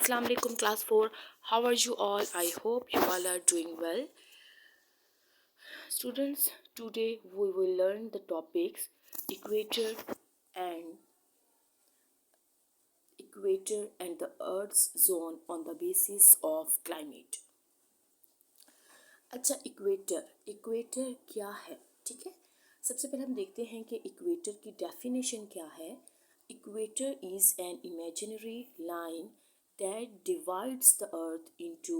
Assalamu alaikum class 4. How are you all? I hope you all are doing well. Students, today we will learn the topics equator and the Earth's zone on the basis of climate. अच्छा, equator क्या है? ठीक है, सबसे पहले हम देखते हैं कि इक्वेटर की डेफिनेशन क्या है. Equator is an imaginary line that divides the earth into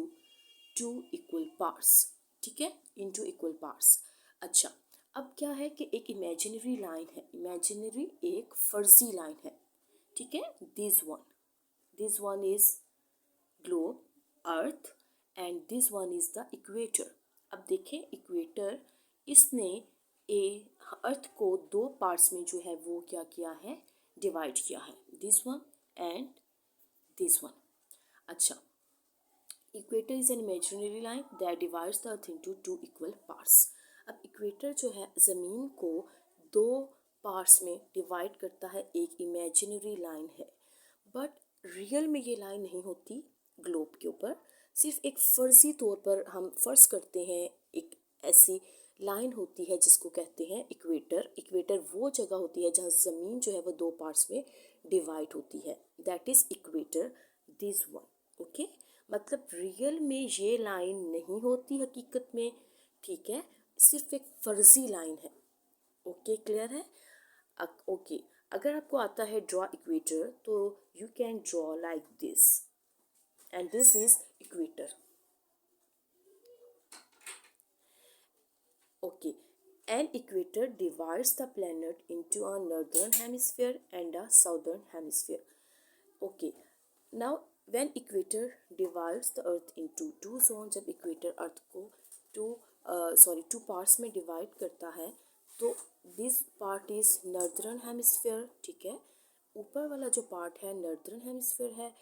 two equal parts. ठीक है, इनटू इक्वल पार्ट्स. अच्छा, अब क्या है कि एक इमेजिनरी लाइन है. इमेजिनरी एक फर्जी लाइन है. ठीक है, this one is globe earth and this one is the equator. अब देखें, इक्वेटर इसने अर्थ को दो पार्ट्स में जो है वो क्या किया है, डिवाइड किया है. This one and this one. अच्छा, equator is an imaginary line that divides the earth into two equal parts. अब इक्वेटर जो है ज़मीन को दो पार्ट्स में डिवाइड करता है. एक इमेजिनरी लाइन है, बट रियल में ये लाइन नहीं होती ग्लोब के ऊपर. सिर्फ एक फ़र्ज़ी तौर पर हम फ़र्ज़ करते हैं एक ऐसी लाइन होती है जिसको कहते हैं इक्वेटर. इक्वेटर वो जगह होती है जहाँ ज़मीन जो है वो दो पार्ट्स में डिवाइड होती है. That is equator, this one. Okay, मतलब रियल में ये लाइन नहीं होती हकीकत में. ठीक है, सिर्फ एक फ़र्ज़ी लाइन है. ओके, क्लियर है? ओके, अगर आपको आता है ड्रॉ इक्वेटर तो you can draw like this and this is equator. Okay, an equator divides the planet into a northern hemisphere and a southern hemisphere. Okay, now when equator divides the earth into two zones, जब equator अर्थ को two parts में divide करता है तो this part is northern hemisphere. ठीक है, ऊपर वाला जो पार्ट है नॉर्दर्न हेमिस्फीयर है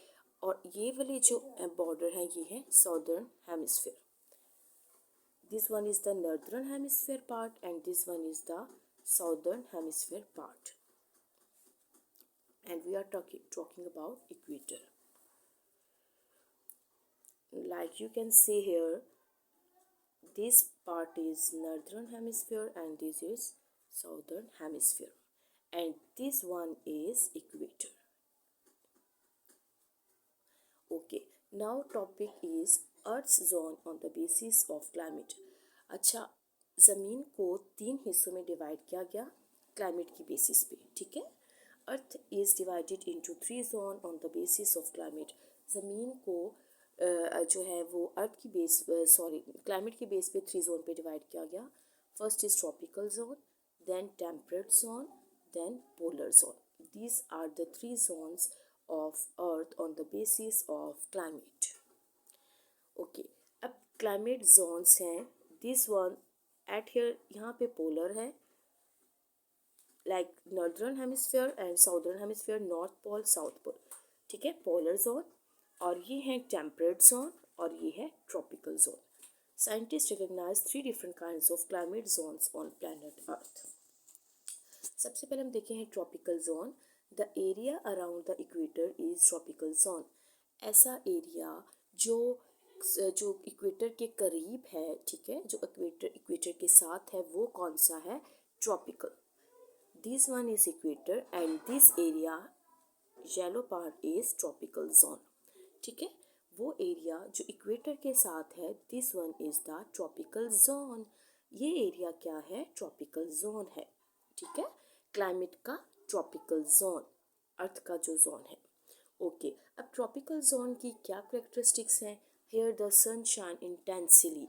और ये वाले जो बॉर्डर है ये है southern hemisphere. This one is the northern hemisphere part and this one is the southern hemisphere part. And we are talking about equator. Like you can see here, this part is northern hemisphere and this is southern hemisphere. And this one is equator. Okay, now topic is Earth's zone on the basis of climate. अच्छा, ज़मीन को तीन हिस्सों में divide किया गया climate की basis पे. ठीक है, earth is divided into three zone on the basis of climate. ज़मीन को जो है वो अर्थ की क्लाइमेट की बेस पे थ्री जोन पे डिवाइड किया गया. First is tropical zone, then temperate zone, then polar zone. These are the three zones of earth on the basis of climate. Okay, अब climate zones हैं. this one at here यहाँ पे polar है like northern hemisphere and southern hemisphere, north pole south pole. ठीक है, polar zone. और ये है temperate zone और ये है tropical zone. Scientists recognize three different kinds of climate zones on planet earth. सबसे पहले हम देखें हैं tropical zone. The area around the equator is tropical zone. ऐसा एरिया जो इक्वेटर के करीब है. ठीक है, जो इक्वेटर के साथ है वो कौन सा है, tropical. This one is equator and this area yellow part is tropical zone. ठीक है, वो एरिया जो इक्वेटर के साथ है, this one is the tropical zone. ये एरिया क्या है, ट्रॉपिकल जोन है. ठीक है, क्लाइमेट का ट्रॉपिकल जोन, अर्थ का जो जोन है. ओके, अब ट्रॉपिकल जोन की क्या करेक्टरिस्टिक्स हैं. Here the sun shine intensely.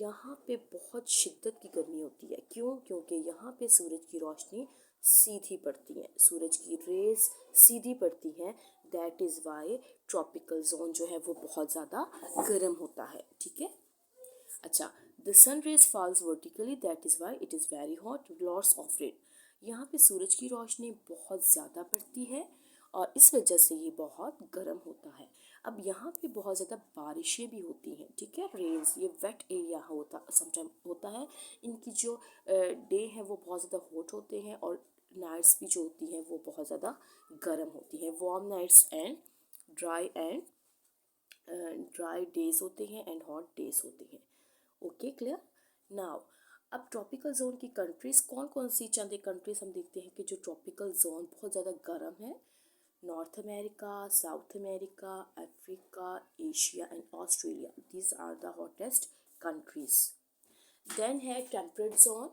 यहाँ पे बहुत शिद्दत की गर्मी होती है. क्यों? क्योंकि यहाँ पे सूरज की रोशनी सीधी पड़ती है, सूरज की रेज सीधी पड़ती हैं. That is Y tropical zone जो है वो बहुत ज़्यादा गर्म होता है. ठीक है, अच्छा, the sun rays falls vertically, that is why it is very hot, lots of rain. यहाँ पे सूरज की रोशनी बहुत ज़्यादा पड़ती है और इस वजह से ये बहुत गर्म होता है. अब यहाँ पे बहुत ज़्यादा बारिशें भी होती हैं. ठीक है, रेन्स, ये वेट एरिया समटाइम होता है. इनकी जो डे है वो बहुत ज़्यादा हॉट होते हैं और नाइट्स भी जो होती हैं वो बहुत ज़्यादा गर्म होती हैं. Warm nights and dry and dry days होते हैं एंड हॉट डेज होते हैं। Okay, clear. नाउ अब ट्रॉपिकल जोन की कंट्रीज कौन कौन सी चंद कंट्रीज हम देखते हैं कि जो ट्रॉपिकल जोन बहुत ज़्यादा गर्म है। North America, South America, Africa, Asia and Australia, these are the hottest countries. Then है टेम्परेट जोन।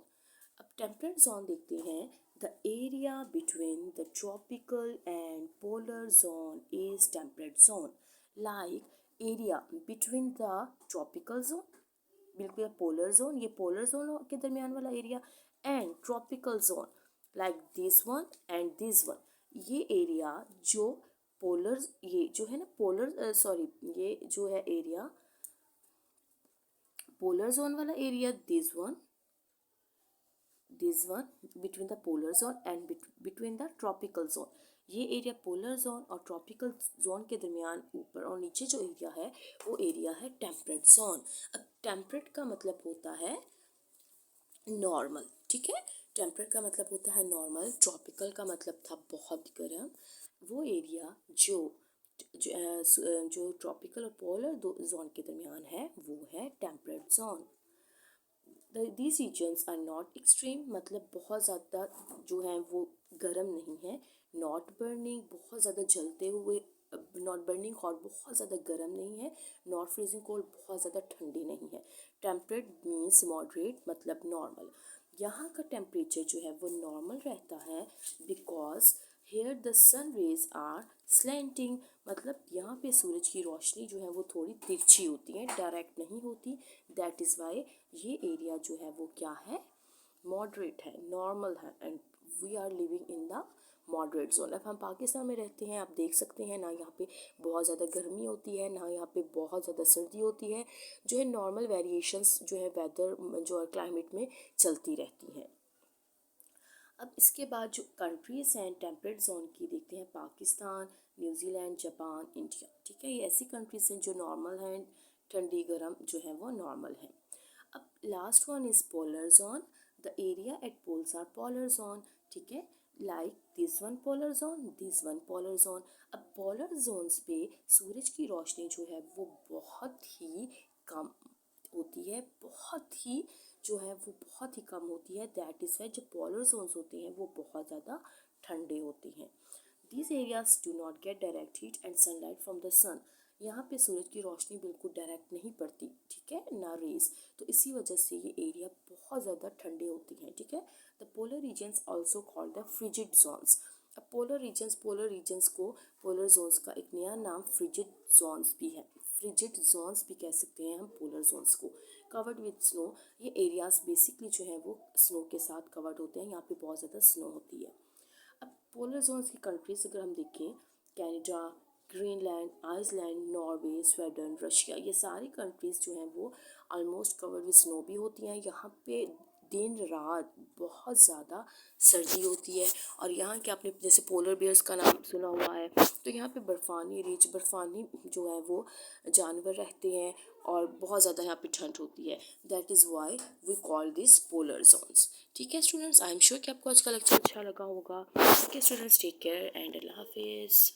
अब टेम्परेट जोन देखते हैं। The area between the tropical and polar zone is temperate zone. Like area between the tropical zone, बिल्कुल polar zone, ये polar zone के दरमियान वाला area, and tropical zone like this one and this one, ये area जो polar, ये जो है ना पोलर सॉरी, ये जो है एरिया पोलर जोन वाला area, this one between the polar zone and between the tropical zone, ये एरिया पोलर जोन और ट्रॉपिकल जोन के दरमियान ऊपर और नीचे जो एरिया है वो एरिया है टेम्परेट जोन। अब टेम्परेट का मतलब होता है नॉर्मल, ठीक है। टेम्परेट का मतलब होता है नॉर्मल, ट्रॉपिकल का मतलब था बहुत गर्म। वो एरिया जो ट्रॉपिकल और पोलर जोन के दरमियान है वो है temperate zone. These regions are not extreme, मतलब बहुत ज़्यादा जो है वो गर्म नहीं है। नॉट बर्निंग, बहुत ज़्यादा जलते हुए, नॉट बर्निंग हॉट, बहुत ज़्यादा गर्म नहीं है। नॉट फ्रीजिंग कोल्ड, बहुत ज़्यादा ठंडी नहीं है। टेम्परेट मीन्स मॉडरेट, मतलब नॉर्मल। यहाँ का टेम्परेचर जो है वो नॉर्मल रहता है because here the sun rays are slanting, मतलब यहाँ पे सूरज की रोशनी जो है वो थोड़ी तिरछी होती है, डायरेक्ट नहीं होती। दैट इज़ वाई ये एरिया जो है वो क्या है, मॉडरेट है, नॉर्मल है, and we are living in the moderate zone. अब हम पाकिस्तान में रहते हैं, आप देख सकते हैं ना यहाँ पे बहुत ज़्यादा गर्मी होती है, ना यहाँ पे बहुत ज़्यादा सर्दी होती है, जो है नॉर्मल वेरिएशंस जो है वेदर जो है क्लाइमेट में चलती रहती हैं। अब इसके बाद जो कंट्रीज़ हैं टेम्परेट जोन की देखते हैं, पाकिस्तान, न्यूजीलैंड, जापान, इंडिया, ठीक है। ये ऐसी कंट्रीज़ हैं जो नॉर्मल हैं, ठंडी गर्म जो है वो नॉर्मल है। अब last one is polar zone. The area at poles are polar zone, ठीक है। Like this one polar zone, this one polar zone. अब पोलर जोन्स पे सूरज की रोशनी जो है वो बहुत ही कम होती है, बहुत ही जो है वो बहुत ही कम होती है। दैट इज़ वाई जो पोलर जोन्स होते हैं वो बहुत ज़्यादा ठंडे होते हैं। These areas do not get direct heat and sunlight from the sun, यहाँ पे सूरज की रोशनी बिल्कुल डायरेक्ट नहीं पड़ती, ठीक है, ना रेज, तो इसी वजह से ये एरिया बहुत ज़्यादा ठंडे होते हैं, ठीक है। The polar regions also called the frigid zones. अब पोलर रीजन्स को, पोलर जोन्स का एक नया नाम फ्रिजिड जोन्स भी है, फ्रिजिड जोन्स भी कह सकते हैं हम पोलर जोन्स को। कवर्ड विद स्नो, ये एरियाज बेसिकली जो है वो स्नो के साथ कवर्ड होते हैं, यहाँ पे बहुत ज़्यादा स्नो होती है। अब पोलर जोन्स की कंट्रीज अगर हम देखें, Canada, Greenland, Iceland, Norway, Sweden, Russia, ये सारी कंट्रीज़ जो हैं वो ऑलमोस्ट कवर्ड विद स्नो भी होती हैं। यहाँ पे दिन रात बहुत ज़्यादा सर्दी होती है, और यहाँ के आपने जैसे पोलर बियर्स का नाम सुना हुआ है, तो यहाँ पे बर्फ़ानी जो है वो जानवर रहते हैं, और बहुत ज़्यादा यहाँ पे ठंड होती है। That is why we call this polar zones. ठीक है स्टूडेंट्स, आई एम श्योर कि आपको आज का लेक्चर अच्छा लगा होगा। Okay students, take care and अल्लाह हाफिज़।